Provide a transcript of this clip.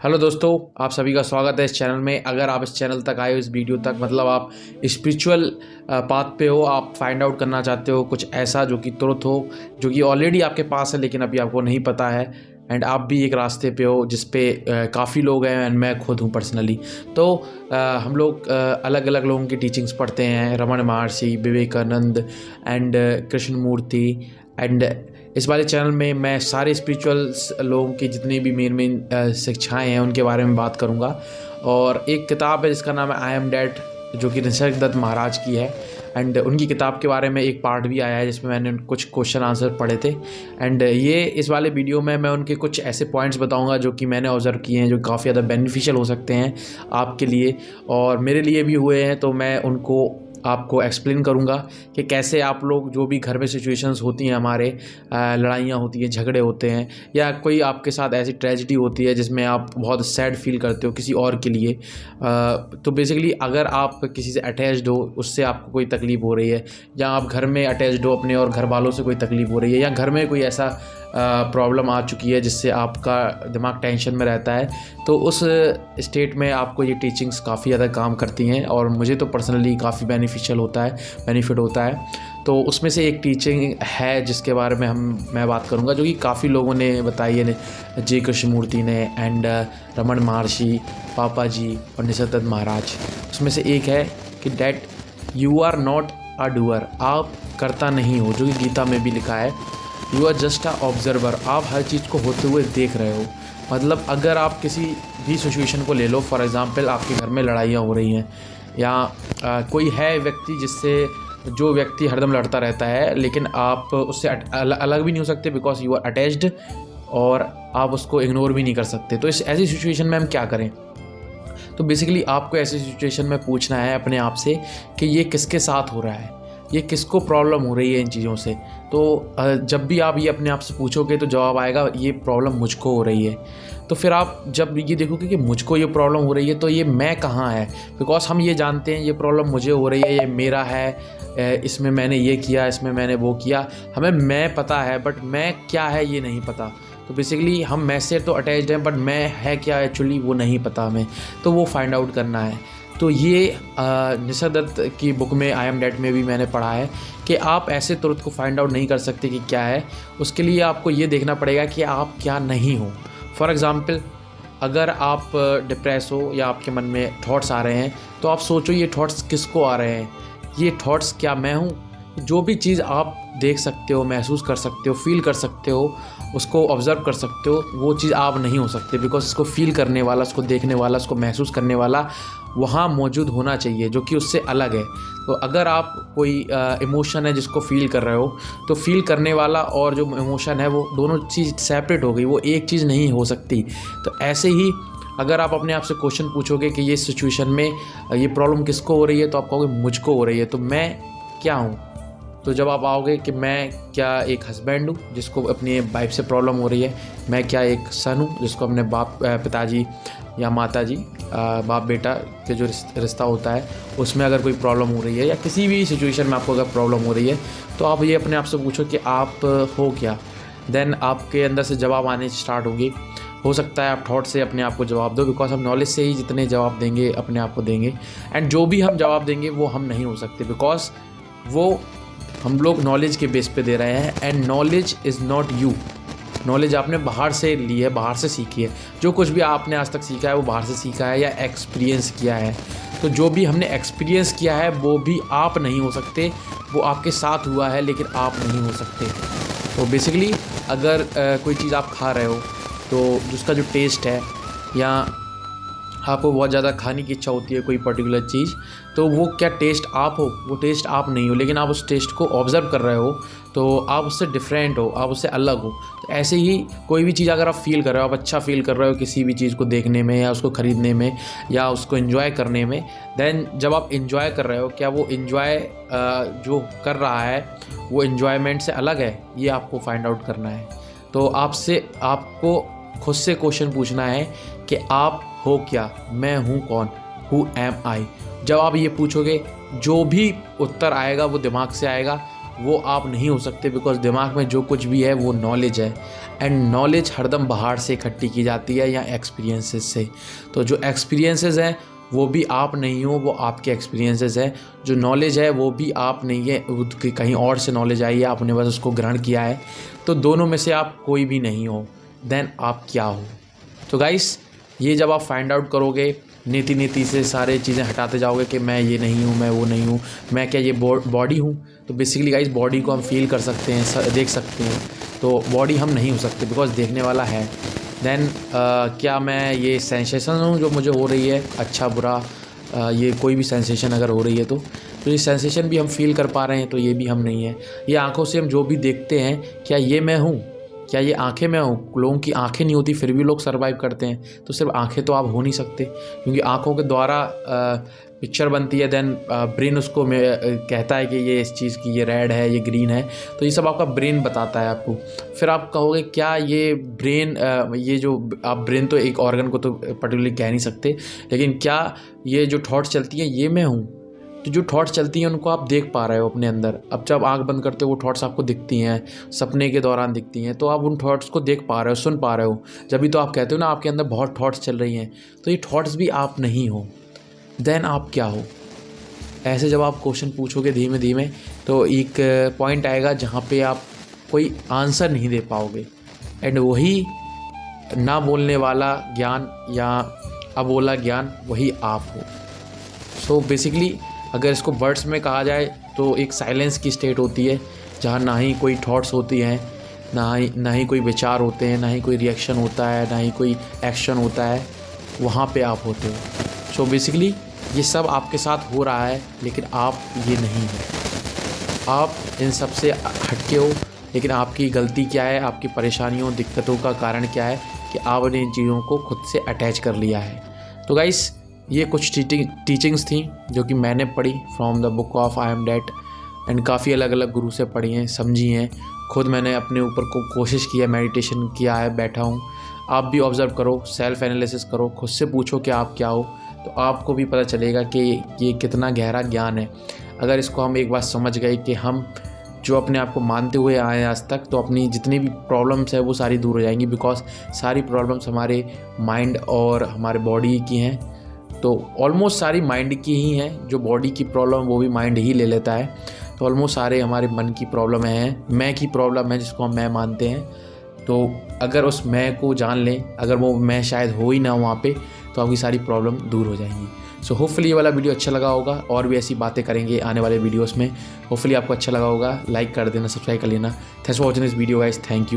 Hello दोस्तों, आप सभी का स्वागत है इस चैनल में। अगर आप इस चैनल तक आए हो, इस वीडियो तक, मतलब आप स्पिरिचुअल पाथ पे हो, आप फाइंड आउट करना चाहते हो कुछ ऐसा जो कि तुरंत हो, जो कि ऑलरेडी आपके पास है लेकिन अभी आपको नहीं पता है, एंड आप भी एक रास्ते पे हो जिस पे काफ़ी लोग हैं एंड मैं खुद हूँ पर्सनली। तो हम लोग अलग अलग लोगों की टीचिंग्स पढ़ते हैं, Raman Maharshi, Vivekananda and Krishnamurti. And इस वाले चैनल में मैं सारे स्पिरिचुअल लोगों की जितनी भी मेन शिक्षाएं हैं उनके बारे में बात करूंगा। और एक किताब है जिसका नाम है आई एम डैड, जो कि निसर्गदत्त महाराज की है। एंड उनकी किताब के बारे में एक पार्ट भी आया है जिसमें मैंने कुछ क्वेश्चन आंसर पढ़े थे। एंड ये इस वाले वीडियो में मैं उनके कुछ ऐसे पॉइंट्स बताऊंगा जो कि मैंने ऑब्जर्व किए हैं, जो काफ़ी ज़्यादा बेनिफिशियल हो सकते हैं आपके लिए और मेरे लिए भी हुए हैं। तो मैं उनको आपको एक्सप्लेन करूंगा कि कैसे आप लोग, जो भी घर में सिचुएशंस होती हैं हमारे, लड़ाइयाँ होती हैं, झगड़े होते हैं, या कोई आपके साथ ऐसी ट्रेजिडी होती है जिसमें आप बहुत सैड फील करते हो किसी और के लिए, तो बेसिकली अगर आप किसी से अटैच्ड हो, उससे आपको कोई तकलीफ़ हो रही है, या आप घर में अटैच्ड हो अपने और घर वालों से कोई तकलीफ़ हो रही है, या घर में कोई ऐसा प्रॉब्लम आ चुकी है जिससे आपका दिमाग टेंशन में रहता है, तो उस स्टेट में आपको ये टीचिंग्स काफ़ी ज़्यादा काम करती हैं और मुझे तो पर्सनली काफ़ी बेनिफिशियल होता है, बेनिफिट होता है। तो उसमें से एक टीचिंग है जिसके बारे में मैं बात करूंगा, जो कि काफ़ी लोगों ने बताई है, जी कृष्णमूर्ति ने एंड रमन महर्षि, पापा जी और निसर्गदत्त महाराज। उसमें से एक है कि that you are not a doer, आप करता नहीं हो, जो कि गीता में भी लिखा है। You are just a observer, आप हर चीज़ को होते हुए देख रहे हो। मतलब अगर आप किसी भी सिचुएशन को ले लो, फॉर एग्ज़ाम्पल आपके घर में लड़ाइयाँ हो रही हैं, या कोई है व्यक्ति जो व्यक्ति हरदम लड़ता रहता है, लेकिन आप उससे अलग भी नहीं हो सकते बिकॉज यू आर अटैच्ड, और आप उसको इग्नोर भी नहीं कर सकते। तो इस ऐसी सिचुएशन में हम क्या करें? तो बेसिकली आपको ऐसी सिचुएशन में पूछना है अपने आप से कि ये किसके साथ हो रहा है, ये किसको प्रॉब्लम हो रही है इन चीज़ों से। तो जब भी आप ये अपने आप से पूछोगे तो जवाब आएगा ये प्रॉब्लम मुझको हो रही है। तो फिर आप जब ये देखोगे कि मुझको ये प्रॉब्लम हो रही है, तो ये मैं कहाँ है, बिकॉज हम ये जानते हैं ये प्रॉब्लम मुझे हो रही है, ये मेरा है, इसमें मैंने ये किया, इसमें मैंने वो किया, हमें मैं पता है, बट मैं क्या है ये नहीं पता। तो बेसिकली हम मैं से तो अटैच्ड हैं, बट मैं है क्या एक्चुअली वो नहीं पता हमें, तो वो फाइंड आउट करना है। तो ये निसर्गदत्त की बुक में आई एम डैड में भी मैंने पढ़ा है कि आप ऐसे तुरंत को फाइंड आउट नहीं कर सकते कि क्या है। उसके लिए आपको ये देखना पड़ेगा कि आप क्या नहीं हो। फॉर एग्ज़ाम्पल, अगर आप डिप्रेस हो या आपके मन में थॉट्स आ रहे हैं, तो आप सोचो ये थॉट्स किसको आ रहे हैं, ये थॉट्स क्या मैं हूँ? जो भी चीज़ आप देख सकते हो, महसूस कर सकते हो, फील कर सकते हो, उसको ऑब्ज़र्व कर सकते हो, वो चीज़ आप नहीं हो सकते, बिकॉज इसको फील करने वाला, उसको देखने वाला, उसको महसूस करने वाला वहाँ मौजूद होना चाहिए, जो कि उससे अलग है। तो अगर आप कोई इमोशन है जिसको फील कर रहे हो, तो फील करने वाला और जो इमोशन है वो दोनों चीज़ सेपरेट हो गई, वो एक चीज़ नहीं हो सकती। तो ऐसे ही अगर आप अपने आप से क्वेश्चन पूछोगे कि ये सिचुएशन में ये प्रॉब्लम किसको हो रही है, तो आप कहोगे मुझको हो रही है। तो मैं क्या हूँ? तो जब आप आओगे कि मैं क्या एक हस्बैंड हूँ जिसको अपनी वाइफ से प्रॉब्लम हो रही है, मैं क्या एक सन हूँ जिसको अपने पिताजी या माताजी, बाप बेटा के जो रिश्ता होता है उसमें अगर कोई प्रॉब्लम हो रही है, या किसी भी सिचुएशन में आपको अगर प्रॉब्लम हो रही है, तो आप ये अपने आप से पूछो कि आप हो क्या। देन आपके अंदर से जवाब आने स्टार्ट होंगे। हो सकता है आप थॉट से अपने आप को जवाब दो, बिकॉज हम नॉलेज से ही जितने जवाब देंगे अपने आप को देंगे, एंड जो भी हम जवाब देंगे वो हम नहीं हो सकते, बिकॉज वो हम लोग नॉलेज के बेस पे दे रहे हैं, and knowledge is not you. Knowledge आपने बाहर से ली है, बाहर से सीखी है। जो कुछ भी आपने आज तक सीखा है वो बाहर से सीखा है या एक्सपीरियंस किया है। तो जो भी हमने एक्सपीरियंस किया है वो भी आप नहीं हो सकते, वो आपके साथ हुआ है लेकिन आप नहीं हो सकते। तो बेसिकली अगर कोई चीज़ आप खा रहे हो, तो उसका जो टेस्ट है, या आपको बहुत ज़्यादा खाने की इच्छा होती है कोई पर्टिकुलर चीज़, तो वो क्या टेस्ट आप हो? वो टेस्ट आप नहीं हो, लेकिन आप उस टेस्ट को ऑब्ज़र्व कर रहे हो, तो आप उससे डिफरेंट हो, आप उससे अलग हो। तो ऐसे ही कोई भी चीज़ अगर आप फील कर रहे हो, आप अच्छा फील कर रहे हो किसी भी चीज़ को देखने में, या उसको ख़रीदने में, या उसको एंजॉय करने में, देन जब आप एंजॉय कर रहे हो, क्या वो एंजॉय जो कर रहा है वो एंजॉयमेंट से अलग है? ये आपको फाइंड आउट करना है। तो आपको खुद से क्वेश्चन पूछना है कि आप हो क्या, मैं हूँ कौन, हु एम आई। जब आप ये पूछोगे, जो भी उत्तर आएगा वो दिमाग से आएगा, वो आप नहीं हो सकते, बिकॉज दिमाग में जो कुछ भी है वो नॉलेज है, एंड नॉलेज हरदम बाहर से इकट्ठी की जाती है या एक्सपीरियंसेस से। तो जो एक्सपीरियंसेस हैं वो भी आप नहीं हो, वो आपके एक्सपीरियंसेस है। जो नॉलेज है वो भी आप नहीं है, कहीं और से नॉलेज आई है, आपने बस उसको ग्रहण किया है। तो दोनों में से आप कोई भी नहीं हो, देन आप क्या हो? तो गाइस, ये जब आप फाइंड आउट करोगे, नीति नीति से सारे चीज़ें हटाते जाओगे कि मैं ये नहीं हूँ, मैं वो नहीं हूँ, मैं क्या ये बॉडी हूँ। तो बेसिकली गाइस, बॉडी को हम फील कर सकते हैं, देख सकते हैं, तो बॉडी हम नहीं हो सकते, बिकॉज देखने वाला है। देन क्या मैं ये सेंसेशन हूँ जो मुझे हो रही है, अच्छा बुरा, ये कोई भी सेंसेशन अगर हो रही है तो ये सेंसेशन भी हम फील कर पा रहे हैं, तो ये भी हम नहीं है। ये आंखों से हम जो भी देखते हैं, क्या ये मैं हूँ? क्या ये आंखें मैं हूँ? लोगों की आंखें नहीं होती फिर भी लोग सर्वाइव करते हैं, तो सिर्फ आंखें तो आप हो नहीं सकते, क्योंकि आंखों के द्वारा पिक्चर बनती है। देन ब्रेन उसको कहता है कि ये इस चीज़ की, ये रेड है, ये ग्रीन है, तो ये सब आपका ब्रेन बताता है आपको। फिर आप कहोगे क्या ये ब्रेन, ये जो आप ब्रेन तो एक ऑर्गन को तो पर्टिकुलरली कह नहीं सकते, लेकिन क्या ये जो थॉट्स चलती हैं ये मैं हूँ? तो जो थॉट्स चलती हैं उनको आप देख पा रहे हो अपने अंदर। अब जब आंख बंद करते हो वो थॉट्स आपको दिखती हैं, सपने के दौरान दिखती हैं, तो आप उन थॉट्स को देख पा रहे हो, सुन पा रहे हो। जब भी तो आप कहते हो ना आपके अंदर बहुत थॉट्स चल रही हैं, तो ये थॉट्स भी आप नहीं हो। देन आप क्या हो? ऐसे जब आप क्वेश्चन पूछोगे धीमे धीमे, तो एक पॉइंट आएगा जहाँ पे आप कोई आंसर नहीं दे पाओगे, एंड वही ना बोलने वाला ज्ञान या अबोला ज्ञान, वही आप हो। सो बेसिकली अगर इसको वर्ड्स में कहा जाए तो एक साइलेंस की स्टेट होती है, जहाँ ना ही कोई थॉट्स होती हैं, ना ही कोई विचार होते हैं, ना ही कोई रिएक्शन होता है, ना ही कोई एक्शन होता है, वहाँ पे आप होते हो। सो बेसिकली ये सब आपके साथ हो रहा है, लेकिन आप ये नहीं हो। आप इन सब से हटके हो, लेकिन आपकी गलती क्या है, आपकी परेशानियों दिक्कतों का कारण क्या है कि आपने इन चीज़ों को खुद से अटैच कर लिया है। तो गाइस, ये कुछ टीचिंग्स थी जो कि मैंने पढ़ी from the book of I am that, and काफ़ी अलग अलग गुरु से पढ़ी हैं, समझी हैं, खुद मैंने अपने ऊपर को कोशिश की है, मेडिटेशन किया है, बैठा हूँ। आप भी ऑब्ज़र्व करो, सेल्फ एनालिसिस करो, खुद से पूछो कि आप क्या हो, तो आपको भी पता चलेगा कि ये कितना गहरा ज्ञान है। अगर इसको हम एक बार समझ गए कि हम जो अपने आप को मानते हुए आए आज तक, तो अपनी जितनी भी प्रॉब्लम्स है वो सारी दूर हो जाएंगी, बिकॉज सारी प्रॉब्लम्स हमारे माइंड और हमारे बॉडी की हैं। तो ऑलमोस्ट सारी माइंड की ही हैं, जो बॉडी की प्रॉब्लम वो भी माइंड ही ले लेता है। तो ऑलमोस्ट सारे हमारे मन की प्रॉब्लम हैं, मैं की प्रॉब्लम है, जिसको हम मैं मानते हैं। तो अगर उस मैं को जान लें, अगर वो मैं शायद हो ही ना वहाँ पे, तो आपकी सारी प्रॉब्लम दूर हो जाएंगी। सो होपफुली ये वाला वीडियो अच्छा लगा होगा, और भी ऐसी बातें करेंगे आने वाले वीडियोस में। होपफुली आपको अच्छा लगा होगा, लाइक कर देना, सब्सक्राइब कर लेना। Thanks for watching this video guys, thank you.